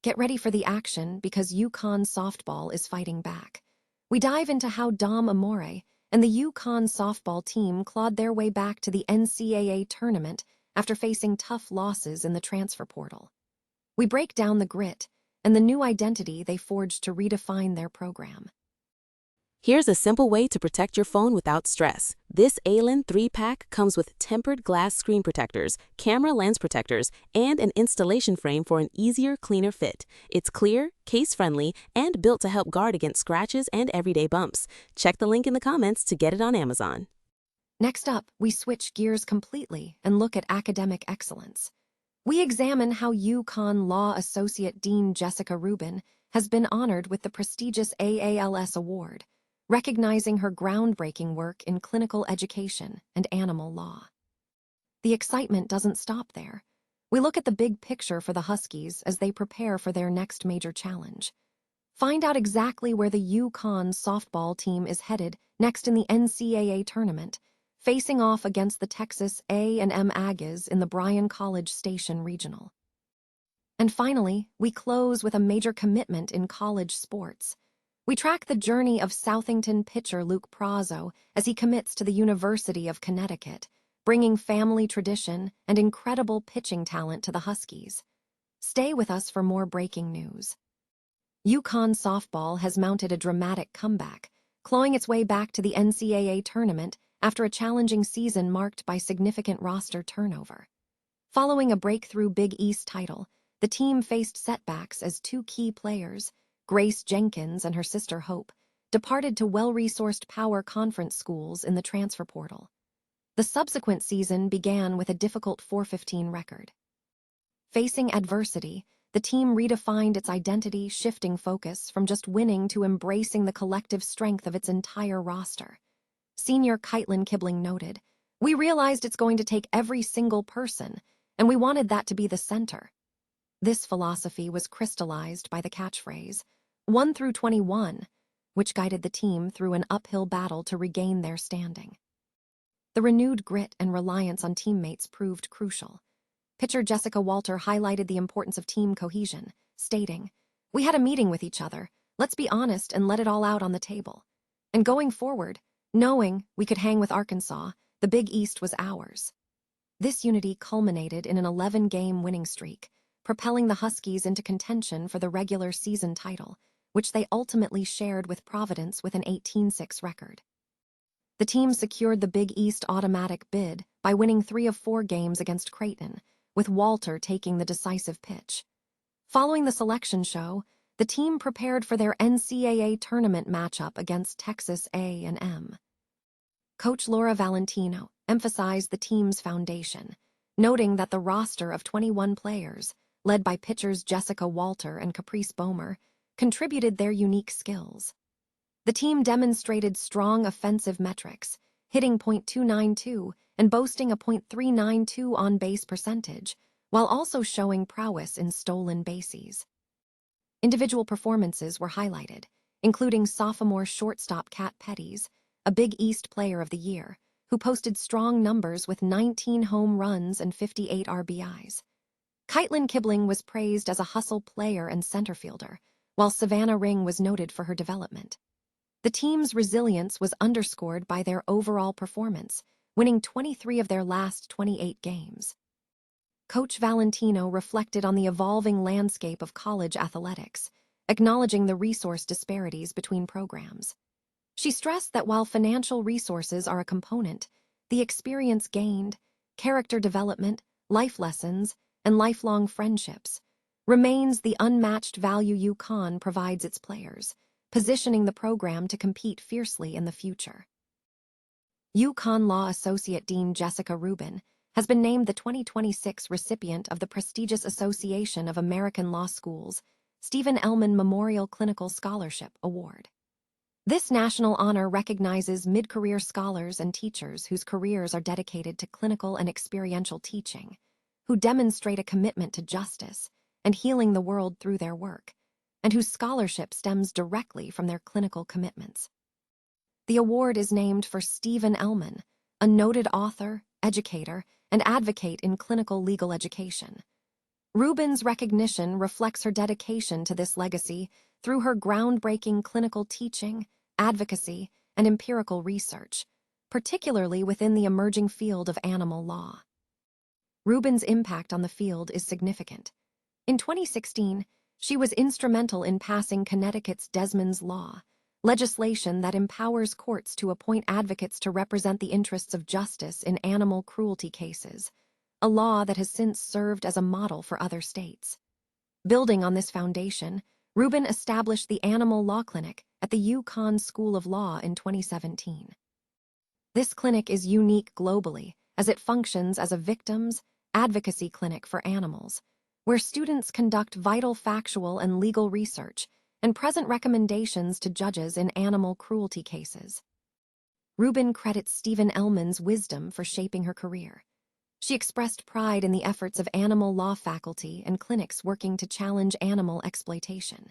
Get ready for the action because UConn softball is fighting back. We dive into how Dom Amore and the UConn softball team clawed their way back to the NCAA Tournament after facing tough losses in the transfer portal. We break down the grit and the new identity they forged to redefine their program. Here's a simple way to protect your phone without stress. This AALS 3-pack comes with tempered glass screen protectors, camera lens protectors, and an installation frame for an easier, cleaner fit. It's clear, case-friendly, and built to help guard against scratches and everyday bumps. Check the link in the comments to get it on Amazon. Next up, we switch gears completely and look at academic excellence. We examine how UConn Law Associate Dean Jessica Rubin has been honored with the prestigious AALS Award, recognizing her groundbreaking work in clinical education and animal law. The excitement doesn't stop there. We look at the big picture for the Huskies as they prepare for their next major challenge. Find out exactly where the UConn softball team is headed next in the NCAA Tournament, facing off against the Texas A&M Aggies in the Bryan-College Station Regional. And finally, we close with a major commitment in college sports. We track the journey of Southington pitcher Luke Prozzo as he commits to the University of Connecticut, bringing family tradition and incredible pitching talent to the Huskies. Stay with us for more breaking news. UConn softball has mounted a dramatic comeback, clawing its way back to the NCAA tournament after a challenging season marked by significant roster turnover. Following a breakthrough Big East title, the team faced setbacks as two key players, Grace Jenkins and her sister Hope, departed to well-resourced power conference schools in the transfer portal. The subsequent season began with a difficult 4-15 record. Facing adversity, the team redefined its identity, shifting focus from just winning to embracing the collective strength of its entire roster. Senior Caitlin Kibling noted, "We realized it's going to take every single person, and we wanted that to be the center." This philosophy was crystallized by the catchphrase, 1 through 21, which guided the team through an uphill battle to regain their standing. The renewed grit and reliance on teammates proved crucial. Pitcher Jessica Walter highlighted the importance of team cohesion, stating, "We had a meeting with each other. Let's be honest and let it all out on the table. And going forward, knowing we could hang with Arkansas, the Big East was ours." This unity culminated in an 11-game winning streak, propelling the Huskies into contention for the regular season title, which they ultimately shared with Providence with an 18-6 record. The team secured the Big East automatic bid by winning 3 of 4 games against Creighton, with Walter taking the decisive pitch. Following the selection show, the team prepared for their NCAA tournament matchup against Texas A&M. Coach Laura Valentino emphasized the team's foundation, noting that the roster of 21 players, led by pitchers Jessica Walter and Caprice Bomer, contributed their unique skills. The team demonstrated strong offensive metrics, hitting .292 and boasting a .392 on-base percentage, while also showing prowess in stolen bases. Individual performances were highlighted, including sophomore shortstop Kat Petty's, a Big East Player of the Year, who posted strong numbers with 19 home runs and 58 RBIs. Caitlin Kibling was praised as a hustle player and center fielder, while Savannah Ring was noted for her development. The team's resilience was underscored by their overall performance, winning 23 of their last 28 games. Coach Valentino reflected on the evolving landscape of college athletics, acknowledging the resource disparities between programs. She stressed that while financial resources are a component, the experience gained, character development, life lessons, and lifelong friendships remains the unmatched value UConn provides its players, positioning the program to compete fiercely in the future. UConn Law Associate Dean Jessica Rubin has been named the 2026 recipient of the prestigious Association of American Law Schools Stephen Ellman Memorial Clinical Scholarship Award. This national honor recognizes mid-career scholars and teachers whose careers are dedicated to clinical and experiential teaching, who demonstrate a commitment to justice and healing the world through their work, and whose scholarship stems directly from their clinical commitments. The award is named for Stephen Ellman, a noted author, educator, and advocate in clinical legal education. Rubin's recognition reflects her dedication to this legacy through her groundbreaking clinical teaching, advocacy, and empirical research, particularly within the emerging field of animal law. Rubin's impact on the field is significant. In 2016, she was instrumental in passing Connecticut's Desmond's Law, legislation that empowers courts to appoint advocates to represent the interests of justice in animal cruelty cases, a law that has since served as a model for other states. Building on this foundation, Rubin established the Animal Law Clinic at the UConn School of Law in 2017. This clinic is unique globally as it functions as a victims' advocacy clinic for animals, where students conduct vital factual and legal research and present recommendations to judges in animal cruelty cases. Rubin credits Stephen Ellman's wisdom for shaping her career. She expressed pride in the efforts of animal law faculty and clinics working to challenge animal exploitation.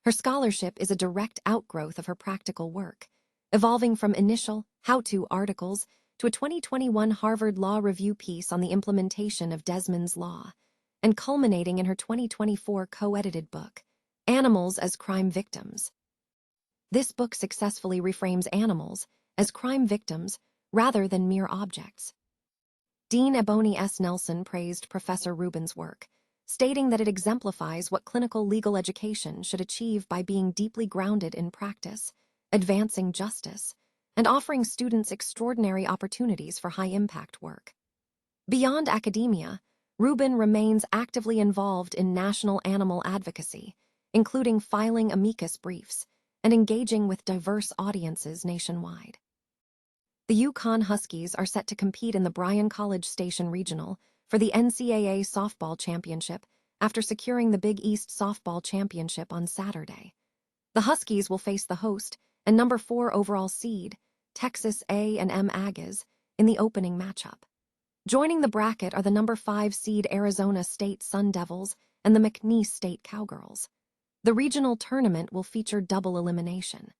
Her scholarship is a direct outgrowth of her practical work, evolving from initial how-to articles to a 2021 Harvard Law Review piece on the implementation of Desmond's Law, and culminating in her 2024 co-edited book, Animals as Crime Victims. This book successfully reframes animals as crime victims rather than mere objects. Dean Ebony S. Nelson praised Professor Rubin's work, stating that it exemplifies what clinical legal education should achieve by being deeply grounded in practice, advancing justice, and offering students extraordinary opportunities for high-impact work. Beyond academia, Rubin remains actively involved in national animal advocacy, including filing amicus briefs and engaging with diverse audiences nationwide. The UConn Huskies are set to compete in the Bryan-College Station Regional for the NCAA Softball Championship after securing the Big East Softball Championship on Saturday. The Huskies will face the host and number 4 overall seed, Texas A&M Aggies, in the opening matchup. Joining the bracket are the number 5 seed Arizona State Sun Devils and the McNeese State Cowgirls. The regional tournament will feature double elimination.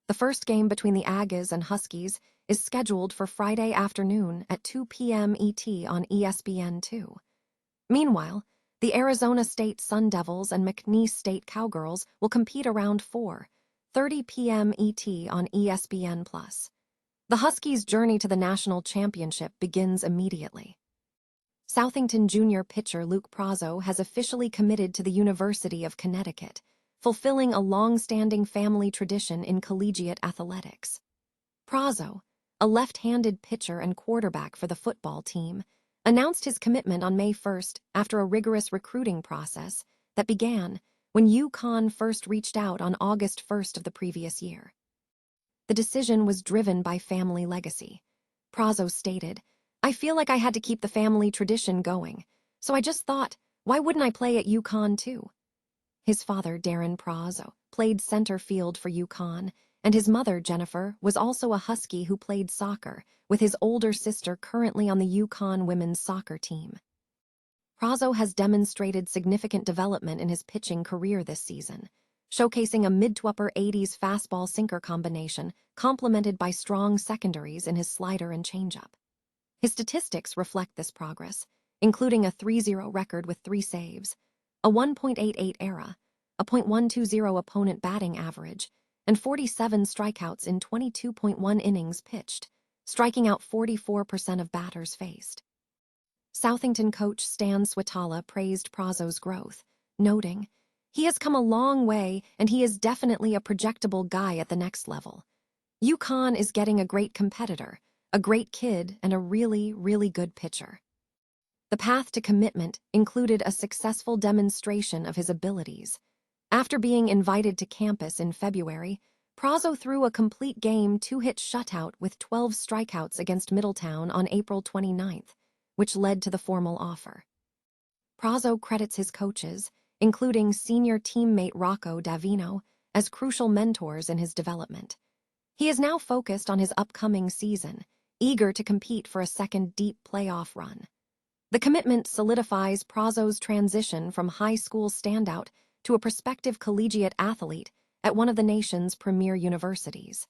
The first game between the Aggies and Huskies is scheduled for Friday afternoon at 2 p.m. ET on ESPN2. Meanwhile, the Arizona State Sun Devils and McNeese State Cowgirls will compete around 4:30 p.m. ET on ESPN+. The Huskies' journey to the national championship begins immediately. Southington junior pitcher Luke Prozzo has officially committed to the University of Connecticut, fulfilling a long-standing family tradition in collegiate athletics. Prozzo, a left-handed pitcher and quarterback for the football team, announced his commitment on May 1st after a rigorous recruiting process that began when UConn first reached out on August 1st of the previous year. The decision was driven by family legacy. Prozzo stated, "I feel like I had to keep the family tradition going, so I just thought, why wouldn't I play at UConn too?" His father, Darren Prozzo, played center field for UConn, and his mother, Jennifer, was also a Husky who played soccer, with his older sister currently on the UConn women's soccer team. Prozzo has demonstrated significant development in his pitching career this season, showcasing a mid to upper 80s fastball-sinker combination complemented by strong secondaries in his slider and changeup. His statistics reflect this progress, including a 3-0 record with 3 saves, a 1.88 ERA, a .120 opponent batting average, and 47 strikeouts in 22.1 innings pitched, striking out 44% of batters faced. Southington coach Stan Switala praised Prozzo's growth, noting, "He has come a long way and he is definitely a projectable guy at the next level. UConn is getting a great competitor, a great kid, and a really, really good pitcher." The path to commitment included a successful demonstration of his abilities. After being invited to campus in February, Prozzo threw a complete game 2-hit shutout with 12 strikeouts against Middletown on April 29th, which led to the formal offer. Prozzo credits his coaches, including senior teammate Rocco Davino, as crucial mentors in his development. He is now focused on his upcoming season, eager to compete for a second deep playoff run. The commitment solidifies Prozzo's transition from high school standout to a prospective collegiate athlete at one of the nation's premier universities.